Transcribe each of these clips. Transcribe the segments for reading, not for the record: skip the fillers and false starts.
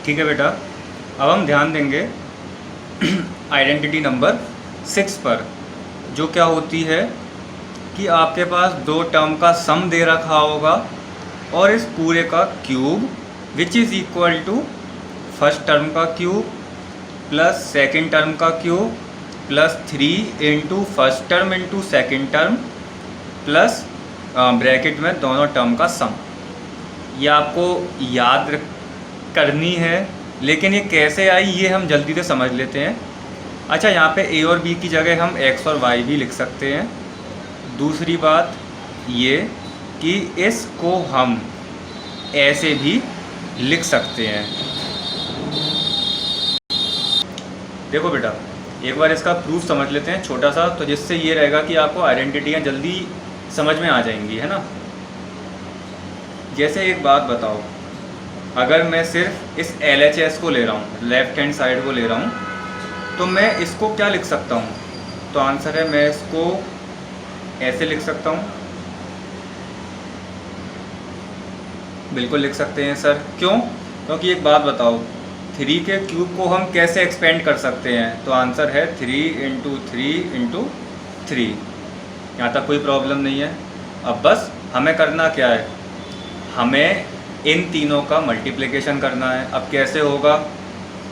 ठीक है बेटा, अब हम ध्यान देंगे आइडेंटिटी नंबर 6 पर, जो क्या होती है कि आपके पास दो टर्म का सम दे रखा होगा और इस पूरे का cube which is equal to first term का क्यूब प्लस सेकंड टर्म का cube plus 3 into first term into second term plus bracket में दोनों टर्म का सम। ये आपको याद करनी है, लेकिन ये कैसे आई ये हम जल्दी से समझ लेते हैं। अच्छा, यहाँ पे a और b की जगह हम x और y भी लिख सकते हैं। दूसरी बात ये कि इसको हम ऐसे भी लिख सकते हैं। देखो बेटा, एक बार इसका प्रूफ समझ लेते हैं छोटा सा, तो जिससे ये रहेगा कि आपको आइडेंटिटियाँ जल्दी समझ में आ जाएंगी, है ना। जैसे एक बात बताओ, अगर मैं सिर्फ इस LHS को ले रहा हूँ, लेफ्ट हैंड साइड को ले रहा हूँ, तो मैं इसको क्या लिख सकता हूँ? तो आंसर है मैं इसको ऐसे लिख सकता हूँ। बिल्कुल लिख सकते हैं सर। क्यों? क्योंकि एक बात बताओ, 3 के क्यूब को हम कैसे एक्सपेंड कर सकते हैं? तो आंसर है 3 इंटू 3 इंटू 3। यहाँ तक कोई प्रॉब्लम नहीं है। अब बस हमें करना क्या है, हमें इन तीनों का मल्टीप्लिकेशन करना है। अब कैसे होगा?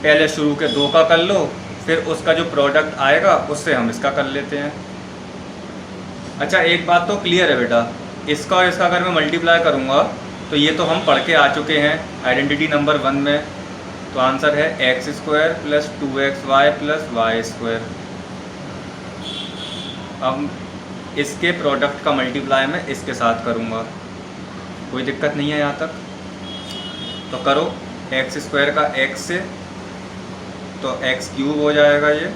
पहले शुरू के 2 का कर लो, फिर उसका जो प्रोडक्ट आएगा उससे हम इसका कर लेते हैं। अच्छा, एक बात तो क्लियर है बेटा, इसका और इसका अगर मैं मल्टीप्लाई करूँगा तो ये तो हम पढ़ के आ चुके हैं आइडेंटिटी नंबर 1 में। तो आंसर है x² plus 2xy plus y²। अब इसके प्रोडक्ट का मल्टीप्लाई मैं इसके साथ करूँगा, कोई दिक्कत नहीं है यहाँ तक। तो करो, x² का x से तो x³ हो जाएगा ये,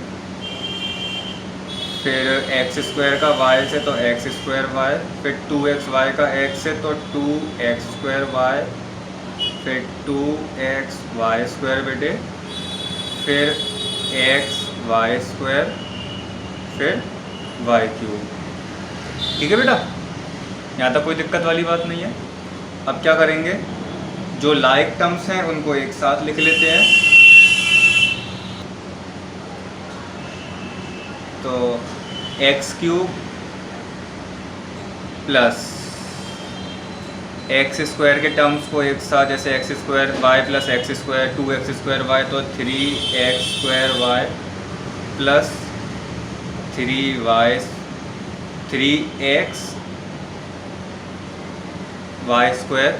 फिर x² का y से तो x²y, फिर 2xy का x से तो 2x²y, फिर 2xy² बेटे, फिर xy², फिर y³। ठीक है बेटा, यहाँ तक कोई दिक्कत वाली बात नहीं है। अब क्या करेंगे, जो लाइक टर्म्स हैं उनको एक साथ लिख लेते हैं। तो x³ प्लस x² के टर्म्स को एक साथ, जैसे x²y प्लस x², 2x²y तो 3x²y प्लस 3x y²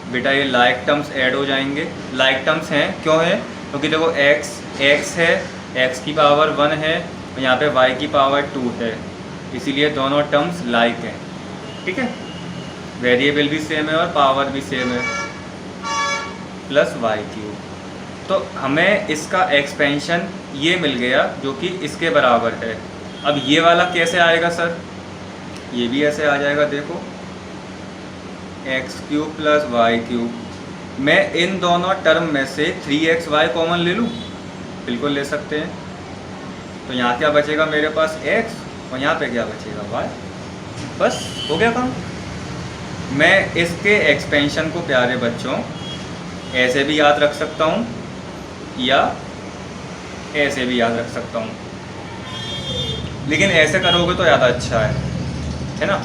बेटा, ये लाइक टर्म्स ऐड हो जाएंगे। लाइक टर्म्स हैं क्यों है? क्योंकि देखो x है, x की पावर 1 है और यहाँ पे y की पावर 2 है, इसीलिए दोनों टर्म्स लाइक हैं। ठीक है, वेरिएबल भी सेम है और पावर भी सेम है, प्लस y³। तो हमें इसका एक्सपेंशन ये मिल गया जो कि इसके बराबर है। अब ये वाला कैसे आएगा सर? ये भी ऐसे आ जाएगा। देखो, x³ प्लस y³, मैं इन दोनों टर्म में से 3xy कॉमन ले लूँ? बिल्कुल ले सकते हैं। तो यहाँ क्या बचेगा मेरे पास? x, और यहाँ पे क्या बचेगा? y। बस हो गया काम। मैं इसके एक्सपेंशन को प्यारे बच्चों ऐसे भी याद रख सकता हूँ या ऐसे भी याद रख सकता हूँ, लेकिन ऐसे करोगे तो ज़्यादा अच्छा है ना।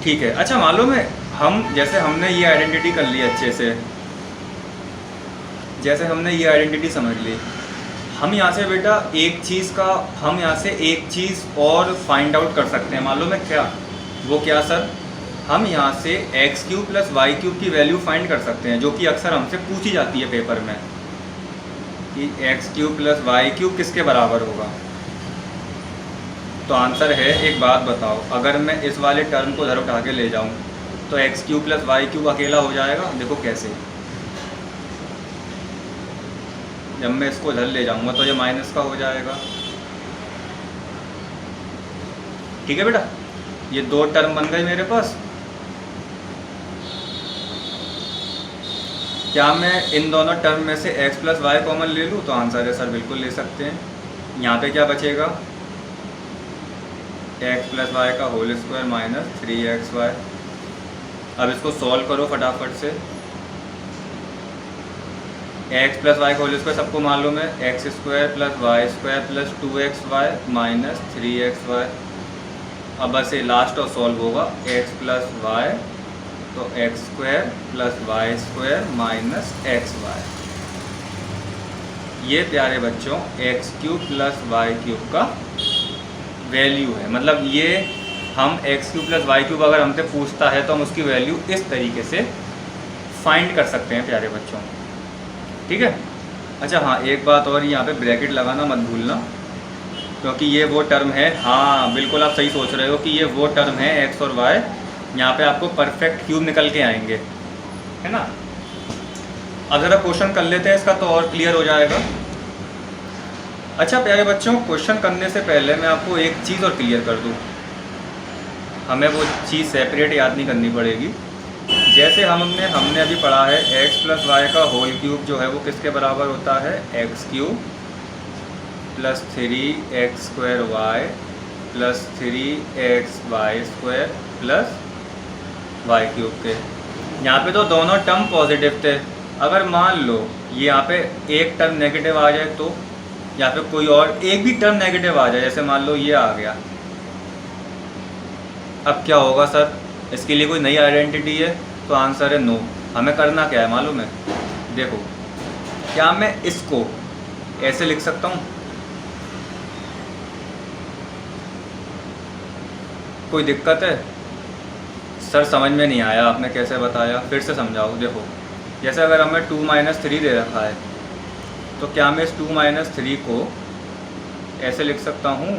ठीक है। अच्छा, मालूम है, हम जैसे हमने ये आइडेंटिटी कर ली अच्छे से, जैसे हमने ये आइडेंटिटी समझ ली, हम यहाँ से बेटा एक चीज़ और फाइंड आउट कर सकते हैं। मालूम है क्या? वो क्या सर? हम यहाँ से x³ प्लस y³ की वैल्यू फाइंड कर सकते हैं, जो कि अक्सर हमसे पूछी जाती है पेपर में कि x³ प्लस y³ किसके बराबर होगा। तो आंसर है, एक बात बताओ, अगर मैं इस वाले टर्म को इधर उठा के ले जाऊँ तो x³ प्लस y³ अकेला हो जाएगा। देखो कैसे, जब मैं इसको इधर ले जाऊँगा तो ये माइनस का हो जाएगा। ठीक है बेटा, ये 2 टर्म बन गए मेरे पास। क्या मैं इन दोनों टर्म में से x प्लस वाई कॉमन ले लूँ? तो आंसर है सर बिल्कुल ले सकते हैं। यहाँ पे क्या बचेगा? x प्लस वाई का होल स्क्वायर माइनस 3xy। अब इसको सॉल्व करो फटाफट से। एक्स प्लस वाई का होल स्क्वायर सबको मालूम है, x square plus y square plus 2xy minus 3xy। अब बस ये लास्ट और सॉल्व होगा, एक्स प्लस वाई तो x square plus y square minus x y. ये प्यारे बच्चों x cube plus y cube का वैल्यू है। मतलब ये हम x cube plus y cube अगर हमसे पूछता है तो हम उसकी वैल्यू इस तरीके से फाइंड कर सकते हैं प्यारे बच्चों, ठीक है। अच्छा हाँ, एक बात और, यहाँ पे ब्रैकेट लगाना मत भूलना, क्योंकि ये वो टर्म है, हाँ बिल्कुल आप सही सोच रहे हो कि ये वो टर्म है एक्स और वाई, यहाँ पे आपको परफेक्ट क्यूब निकल के आएंगे, है ना। अब ज़रा क्वेश्चन कर लेते हैं इसका तो और क्लियर हो जाएगा। अच्छा प्यारे बच्चों, क्वेश्चन करने से पहले मैं आपको एक चीज़ और क्लियर कर दूँ, हमें वो चीज़ सेपरेट याद नहीं करनी पड़ेगी। जैसे हमने अभी पढ़ा है एक्स प्लस वाई का होल क्यूब जो है वो किसके बराबर होता है, x cube plus 3x square y plus 3x y square plus y cube के। यहाँ पे तो दोनों टर्म पॉजिटिव थे, अगर मान लो ये यहाँ पे एक टर्म नेगेटिव आ जाए तो, या फिर कोई और एक भी टर्म नेगेटिव आ जाए, जैसे मान लो ये आ गया, अब क्या होगा सर, इसके लिए कोई नई आइडेंटिटी है? तो आंसर है नो। हमें करना क्या है मालूम है, देखो क्या मैं इसको ऐसे लिख सकता हूँ, कोई दिक्कत है? सर समझ में नहीं आया, आपने कैसे बताया, फिर से समझाओ। देखो जैसे अगर हमें 2 - 3 दे रखा है तो क्या मैं इस 2 - 3 को ऐसे लिख सकता हूँ?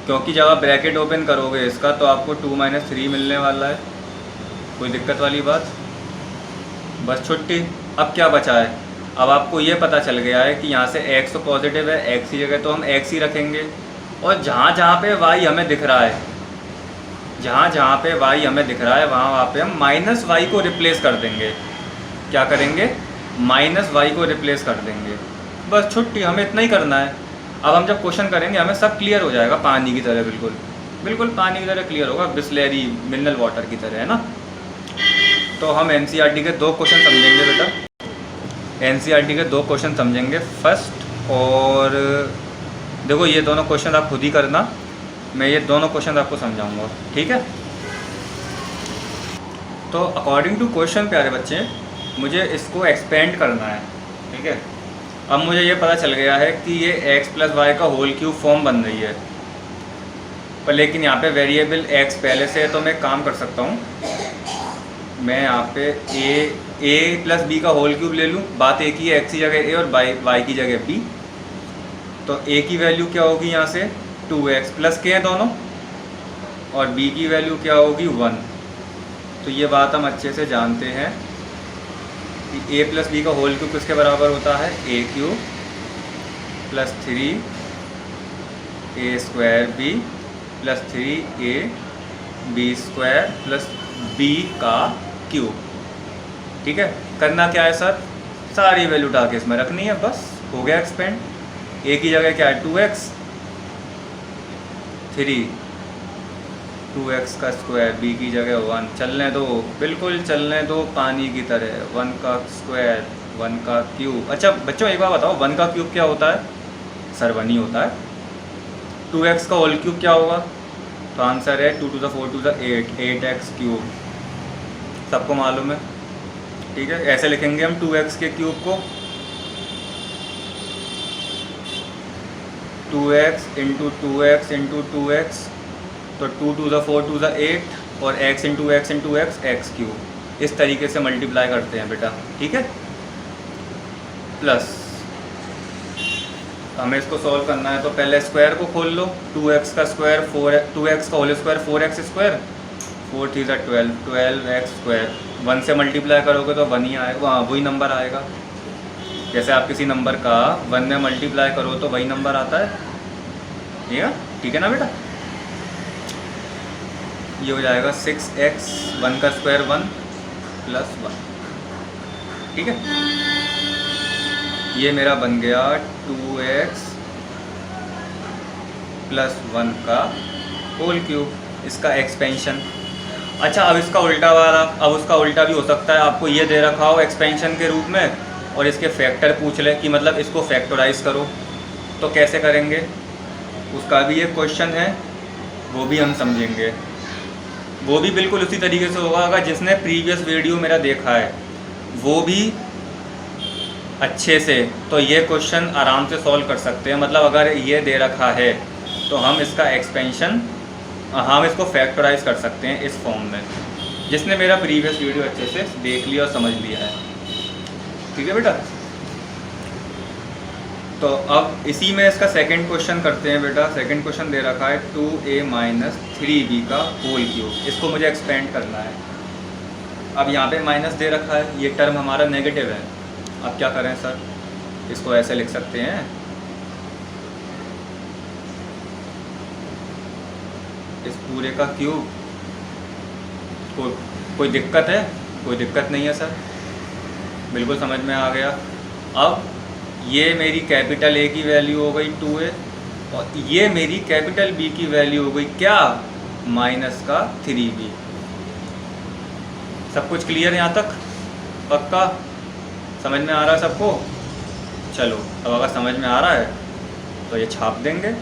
क्योंकि जब आप ब्रैकेट ओपन करोगे इसका तो आपको 2 - 3 मिलने वाला है, कोई दिक्कत वाली बात? बस छुट्टी। अब क्या बचा है, अब आपको ये पता चल गया है कि यहाँ से x तो पॉजिटिव है, x की जगह तो हम x ही रखेंगे, और जहाँ जहाँ पे y हमें दिख रहा है, जहाँ जहाँ पे y हमें दिख रहा है वहाँ पे हम माइनस वाई को रिप्लेस कर देंगे। क्या करेंगे? माइनस वाई को रिप्लेस कर देंगे, बस छुट्टी। हमें इतना ही करना है। अब हम जब क्वेश्चन करेंगे हमें सब क्लियर हो जाएगा, पानी की तरह, बिल्कुल बिल्कुल पानी की तरह क्लियर होगा, बिस्लेरी मिनरल वाटर की तरह, है ना। तो हम एनसीईआरटी के 2 क्वेश्चन समझेंगे बेटा, एनसीईआरटी के 2 क्वेश्चन समझेंगे फर्स्ट। और देखो ये दोनों क्वेश्चन आप खुद ही करना, मैं ये दोनों क्वेश्चन आपको समझाऊंगा, ठीक है। तो अकॉर्डिंग टू क्वेश्चन प्यारे बच्चे मुझे इसको एक्सपेंड करना है, ठीक है। अब मुझे ये पता चल गया है कि ये x प्लस वाई का होल क्यूब फॉर्म बन रही है, पर लेकिन यहाँ पे वेरिएबल x पहले से है, तो मैं काम कर सकता हूँ, मैं यहाँ पे a प्लस बी का होल क्यूब ले लूँ। बात एक ही है, x की जगह a और y की जगह b। तो a की वैल्यू क्या होगी यहाँ से 2x प्लस के हैं दोनों, और b की वैल्यू क्या होगी 1। तो ये बात हम अच्छे से जानते हैं कि a प्लस बी का होल क्यूब किसके बराबर होता है, a cube plus 3 a square b plus 3 a b square plus b का क्यूब, ठीक है। करना क्या है सर, सारी वैल्यू उठा के इसमें रखनी है, बस हो गया एक्सपेंड। a की जगह क्या है 2x, 3 2x का स्क्वायर, b की जगह 1, चलने दो, बिल्कुल चलने दो पानी की तरह, 1 का स्क्वायर 1 का क्यूब। अच्छा बच्चों एक बार बताओ, 1 का क्यूब क्या होता है? सर 1 ही होता है। 2x का होल क्यूब क्या होगा? तो आंसर है 2 to the 4 to the 8, 8x cube, सबको मालूम है, ठीक है। ऐसे लिखेंगे हम 2x के क्यूब को, 2x into 2x into 2x, तो 2 to the 4 to the 8 और x into x into x, x cube. इस तरीके से मल्टीप्लाई करते हैं बेटा, ठीक है। प्लस हमें इसको सॉल्व करना है, तो पहले स्क्वायर को खोल लो, 2x का स्क्वायर 2x का whole square 4x square, 4 3 12, 12x square. 1 से मल्टीप्लाई करोगे तो 1 ही आएगा, हाँ वही नंबर आएगा। जैसे आप किसी नंबर का 1 में मल्टीप्लाई करो तो वही नंबर आता है, ठीक है ना बेटा। ये हो जाएगा 6x, 1 का स्क्वायर 1 प्लस 1, ठीक है। ये मेरा बन गया 2x प्लस 1 का होल क्यूब, इसका एक्सपेंशन। अच्छा, अब इसका उल्टा वाला, अब उसका उल्टा भी हो सकता है, आपको ये दे रखा हो एक्सपेंशन के रूप में और इसके फैक्टर पूछ ले कि मतलब इसको फैक्टराइज करो, तो कैसे करेंगे, उसका भी एक क्वेश्चन है, वो भी हम समझेंगे। वो भी बिल्कुल उसी तरीके से होगा, अगर जिसने प्रीवियस वीडियो मेरा देखा है वो भी अच्छे से, तो ये क्वेश्चन आराम से सॉल्व कर सकते हैं। मतलब अगर ये दे रखा है तो हम इसका एक्सपेंशन, हम इसको फैक्टराइज कर सकते हैं इस फॉर्म में, जिसने मेरा प्रीवियस वीडियो अच्छे से देख लिया और समझ लिया है। ठीक है बेटा, तो अब इसी में इसका सेकंड क्वेश्चन करते हैं बेटा। सेकंड क्वेश्चन दे रखा है 2a माइनस 3b का होल क्यूब, इसको मुझे एक्सपेंड करना है। अब यहाँ पे माइनस दे रखा है, ये टर्म हमारा नेगेटिव है। अब क्या करें सर, इसको ऐसे लिख सकते हैं, इस पूरे का क्यूब। कोई दिक्कत है? कोई दिक्कत नहीं है सर, बिल्कुल समझ में आ गया। अब ये मेरी कैपिटल ए की वैल्यू हो गई 2a और ये मेरी कैपिटल बी की वैल्यू हो गई क्या, माइनस का 3b। सब कुछ क्लियर यहाँ तक? पक्का समझ में आ रहा है सबको? चलो, अब अगर समझ में आ रहा है तो ये छाप देंगे।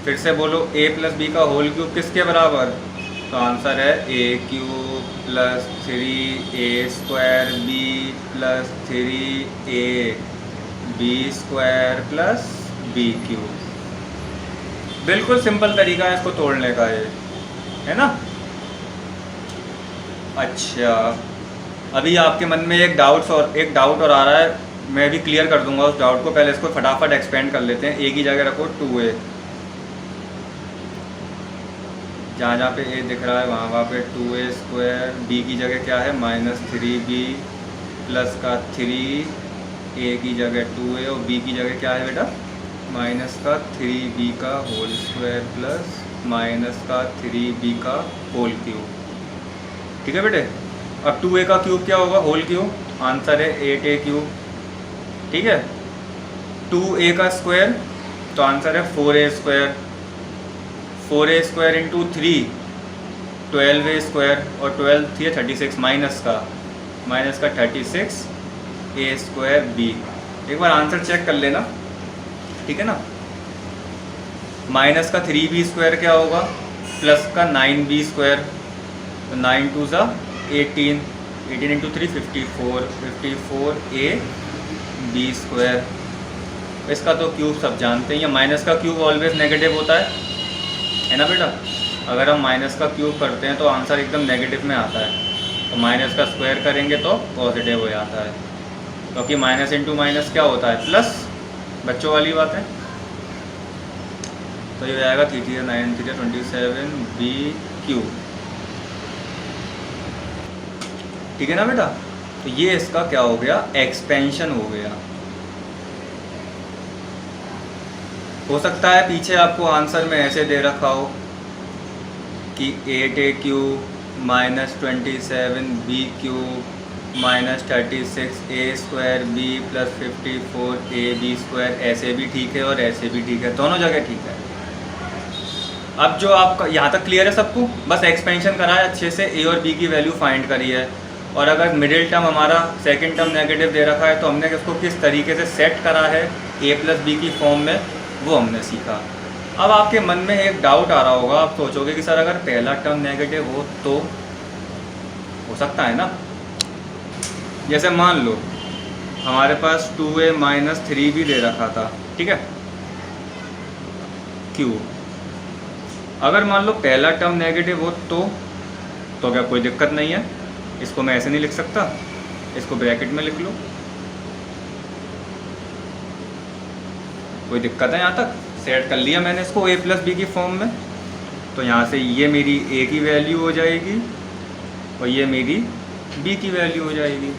फिर से बोलो, a प्लस बी का होल क्यूब किसके बराबर? तो आंसर है a cube plus 3a square b plus 3a b square plus b cube. बिल्कुल सिंपल तरीका है इसको तोड़ने का, ये है ना। अच्छा, अभी आपके मन में एक डाउट और आ रहा है, मैं भी क्लियर कर दूंगा उस डाउट को। पहले इसको फटाफट एक्सपेंड कर लेते हैं। a की जगह रखो 2a, जहाँ जहाँ पे a दिख रहा है वहाँ पे 2a स्क्वायर, b की जगह क्या है माइनस 3b प्लस का 3a की जगह 2a और b की जगह क्या है बेटा माइनस का 3b का होल स्क्वायर प्लस माइनस का 3b का होल क्यूब। ठीक है बेटे, अब 2a का क्यूब क्या होगा, होल क्यूब, आंसर है 8a क्यूब। ठीक है, 2a का स्क्वायर तो आंसर है 4a square, 4a square into 3 12a square और 12 थी 36 माइनस का 36 a स्क्वायर b। एक बार आंसर चेक कर लेना, ठीक है ना। माइनस का 3b स्क्वायर क्या होगा, प्लस का 9b स्क्वायर, तो 9 2 ज़ा 18, 18 इंटू 3 54a b स्क्वायर। इसका तो क्यूब सब जानते हैं, माइनस का क्यूब ऑलवेज नेगेटिव होता है ना बेटा। अगर हम माइनस का क्यूब करते हैं तो आंसर एकदम नेगेटिव में आता है, तो माइनस का स्क्वायर करेंगे तो पॉजिटिव हो जाता है, क्योंकि माइनस इंटू माइनस क्या होता है प्लस, बच्चों वाली बात है। तो ये आएगा 3 9 3 27 b क्यूब। ठीक है ना बेटा, तो ये इसका क्या हो गया, एक्सपेंशन हो गया। हो सकता है पीछे आपको आंसर में ऐसे दे रखा हो कि 8a cube minus 27 b cube minus 36 a square b plus 54 a b square. ऐसे भी ठीक है और ऐसे भी ठीक है, दोनों जगह ठीक है। अब जो आपका यहाँ तक क्लियर है सबको, बस एक्सपेंशन करा है अच्छे से, a और b की वैल्यू फाइंड करी है। और अगर मिडिल टर्म हमारा सेकंड टर्म नेगेटिव दे रखा है तो हमने इसको किस तरीके से सेट करा है a प्लस बी की फॉर्म में, वो हमने सीखा। अब आपके मन में एक डाउट आ रहा होगा, आप सोचोगे कि सर अगर पहला टर्म नेगेटिव हो तो हो सकता है ना। जैसे मान लो हमारे पास 2a माइनस 3b दे रखा था, ठीक है, क्यूब। अगर मान लो पहला टर्म नेगेटिव हो तो क्या कोई दिक्कत नहीं है, इसको मैं ऐसे नहीं लिख सकता, इसको ब्रैकेट में लिख लो, कोई दिक्कत है। यहाँ तक सेट कर लिया मैंने इसको a प्लस बी की फॉर्म में, तो यहाँ से ये मेरी a की वैल्यू हो जाएगी और ये मेरी b की वैल्यू हो जाएगी।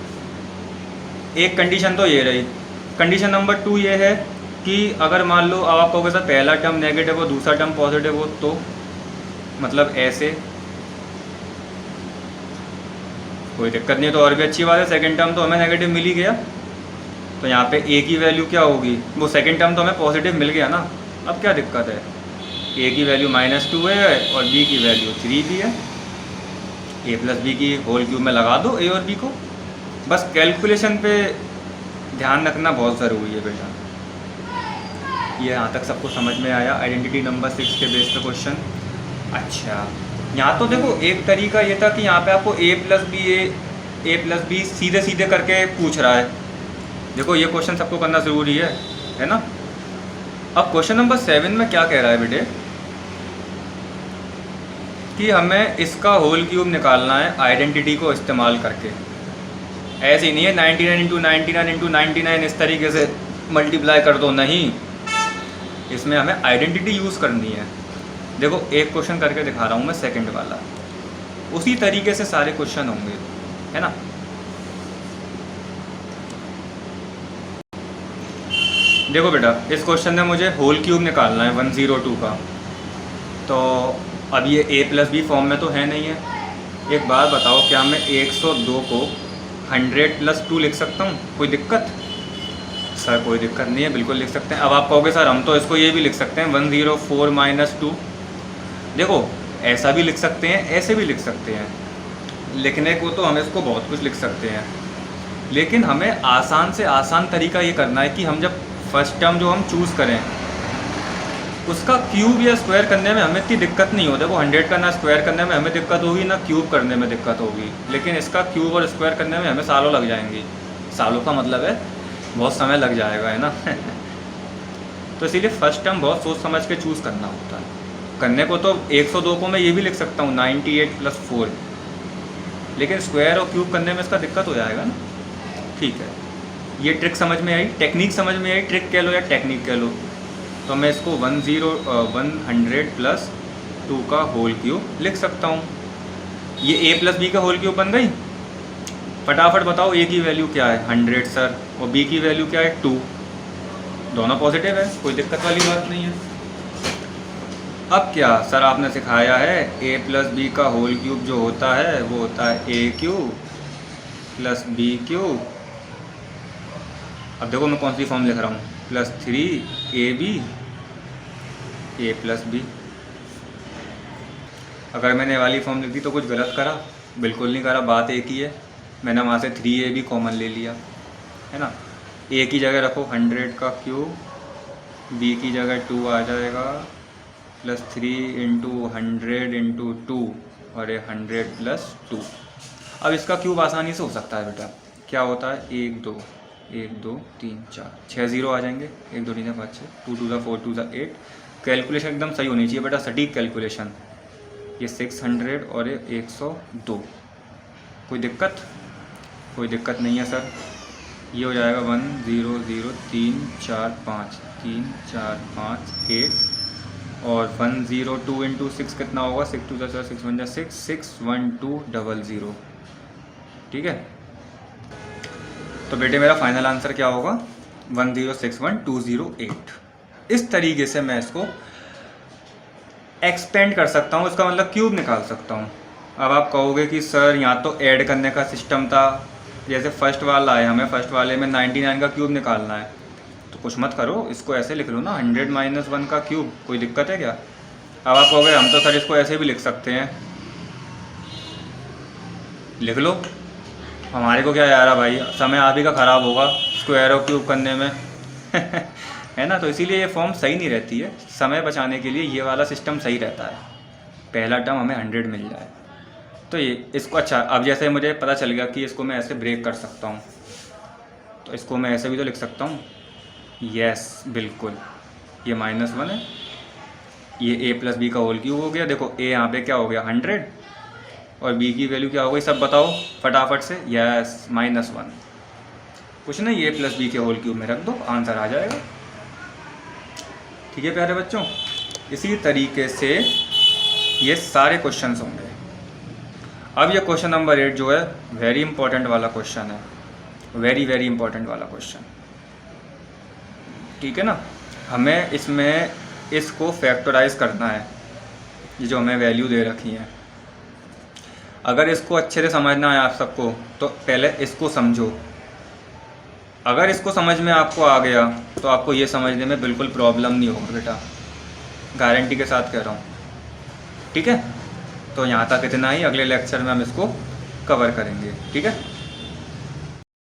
एक कंडीशन तो ये रही। कंडीशन नंबर 2 ये है कि अगर मान लो अब आप कहोगे सर पहला टर्म नेगेटिव हो दूसरा टर्म पॉजिटिव हो, तो मतलब ऐसे कोई दिक्कत नहीं, तो और भी अच्छी बात है, सेकंड टर्म तो हमें नेगेटिव मिल ही गया। तो यहाँ पे a की वैल्यू क्या होगी, वो सेकंड टर्म तो हमें पॉजिटिव मिल गया ना। अब क्या दिक्कत है, a की वैल्यू -2 है और b की वैल्यू 3b है। ए प्लस बी की होल क्यूब में लगा दो ए और बी को। बस कैलकुलेशन पे ध्यान रखना बहुत ज़रूरी है बेटा। ये यहाँ तक सबको समझ में आया आइडेंटिटी नंबर 6 के बेस पे क्वेश्चन। अच्छा, यहाँ तो देखो एक तरीका ये था कि यहाँ पे आपको ए प्लस बी सीधे सीधे करके पूछ रहा है। देखो ये क्वेश्चन सबको करना ज़रूरी है ना। अब क्वेश्चन नंबर 7 में क्या कह रहा है बेटे कि हमें इसका होल क्यूब निकालना है आइडेंटिटी को इस्तेमाल करके। ऐसे ही नहीं है 99 इंटू 99 इंटू 99 इस तरीके से मल्टीप्लाई कर दो, नहीं, इसमें हमें आइडेंटिटी यूज़ करनी है। देखो एक क्वेश्चन करके दिखा रहा हूँ मैं, सेकंड वाला, उसी तरीके से सारे क्वेश्चन होंगे, है ना। देखो बेटा इस क्वेश्चन में मुझे होल क्यूब निकालना है 102 का, तो अब ये ए प्लस बी फॉर्म में तो है नहीं है। एक बात बताओ, क्या मैं 102 को 100 प्लस 2 लिख सकता हूँ? कोई दिक्कत? सर कोई दिक्कत नहीं है, बिल्कुल लिख सकते हैं। अब आप कहोगे सर हम तो इसको ये भी लिख सकते हैं 104 माइनस 2। देखो ऐसा भी लिख सकते हैं, ऐसे भी लिख सकते हैं। लिखने को तो हम इसको बहुत कुछ लिख सकते हैं, लेकिन हमें आसान से आसान तरीका ये करना है कि हम जब फर्स्ट टर्म जो हम चूज़ करें उसका क्यूब या स्क्वायर करने में हमें इतनी दिक्कत नहीं हो। देखो 100 का ना स्क्वायर करने में हमें दिक्कत होगी ना क्यूब करने में दिक्कत होगी, लेकिन इसका क्यूब और स्क्वायर करने में हमें सालों लग जाएंगी। सालों का मतलब है बहुत समय लग जाएगा, है ना। तो इसीलिए फर्स्ट टर्म बहुत सोच समझ के चूज़ करना होता है। करने को तो 102 को मैं ये भी लिख सकता हूँ 98 प्लस 4, लेकिन स्क्वायर और क्यूब करने में इसका दिक्कत हो जाएगा ना। ठीक है, ये ट्रिक समझ में आई, टेक्निक समझ में आई, ट्रिक कह लो या टेक्निक कह लो। तो मैं इसको 100 प्लस 2 का होल क्यूब लिख सकता हूँ। ये ए प्लस बी का होल क्यूब बन गई। फटाफट बताओ ए की वैल्यू क्या है? 100 सर, और बी की वैल्यू क्या है? 2। दोनों पॉजिटिव है, कोई दिक्कत वाली बात नहीं है। अब क्या सर आपने सिखाया है ए प्लस बी का होल क्यूब जो होता है वो होता है ए क्यूब प्लस बी क्यूब। अब देखो मैं कौन सी फॉर्म लिख रहा हूँ, प्लस 3ab ए प्लस बी। अगर मैंने ये वाली फॉर्म लिख दी तो कुछ गलत करा? बिल्कुल नहीं करा, बात एक ही है। मैंने वहाँ से 3ab कॉमन ले लिया, है ना। ए की जगह रखो 100 का क्यूब, बी की जगह 2 आ जाएगा, प्लस 3 इंटू 100 इंटू 2 और ये 100 प्लस 2। अब इसका क्यूब आसानी से हो सकता है बेटा। क्या होता है? 1 2 3 4 6 0 आ जाएंगे। 1 2 3 4 5 6, 2 2 4 2 8। कैलकुलेशन एकदम सही होनी चाहिए बेटा, सटीक कैलकुलेशन। ये 600 और ये 102। कोई दिक्कत? कोई दिक्कत नहीं है सर। ये हो जाएगा 1 0 0 3 4 5 3 4 5 8 और 102 इंटू 6 कितना होगा? 6 2 6 6 1 6 6 1 2 0 0। ठीक है, तो बेटे मेरा फाइनल आंसर क्या होगा? 1061208। इस तरीके से मैं इसको एक्सपेंड कर सकता हूँ, इसका मतलब क्यूब निकाल सकता हूँ। अब आप कहोगे कि सर यहाँ तो ऐड करने का सिस्टम था, जैसे फर्स्ट वाला है, हमें फर्स्ट वाले में 99 का क्यूब निकालना है, तो कुछ मत करो, इसको ऐसे लिख लो ना, 100 माइनस 1 का क्यूब। कोई दिक्कत है क्या? अब आप कहोगे हम तो सर इसको ऐसे भी लिख सकते हैं। लिख लो, हमारे को क्या यार भाई, समय आप ही का ख़राब होगा स्क्वायर और क्यूब करने में। है ना, तो इसीलिए ये फॉर्म सही नहीं रहती है। समय बचाने के लिए ये वाला सिस्टम सही रहता है, पहला टर्म हमें 100 मिल जाए। तो ये इसको, अच्छा अब जैसे मुझे पता चल गया कि इसको मैं ऐसे ब्रेक कर सकता हूँ, तो इसको मैं ऐसे भी तो लिख सकता हूँ। यस बिल्कुल, ये -1 है, ये ए प्लस बी का होल क्यूब हो गया। देखो ए यहाँ पे क्या हो गया? 100, और बी की वैल्यू क्या हो गई? सब बताओ फटाफट से। यस -1। कुछ नहीं, ए प्लस बी के होल क्यूब में रख दो, आंसर आ जाएगा। ठीक है प्यारे बच्चों, इसी तरीके से ये सारे क्वेश्चंस होंगे। अब ये क्वेश्चन नंबर 8 जो है वेरी इंपॉर्टेंट वाला क्वेश्चन है, वेरी इंपॉर्टेंट वाला क्वेश्चन। ठीक है ना, हमें इसमें इसको फैक्टराइज करना है, ये जो हमें वैल्यू दे रखी है। अगर इसको अच्छे से समझना है आप सबको तो पहले इसको समझो। अगर इसको समझ में आपको आ गया तो आपको ये समझने में बिल्कुल प्रॉब्लम नहीं होगा बेटा, गारंटी के साथ कह रहा हूँ। ठीक है, तो यहाँ तक इतना ही, अगले लेक्चर में हम इसको कवर करेंगे। ठीक है।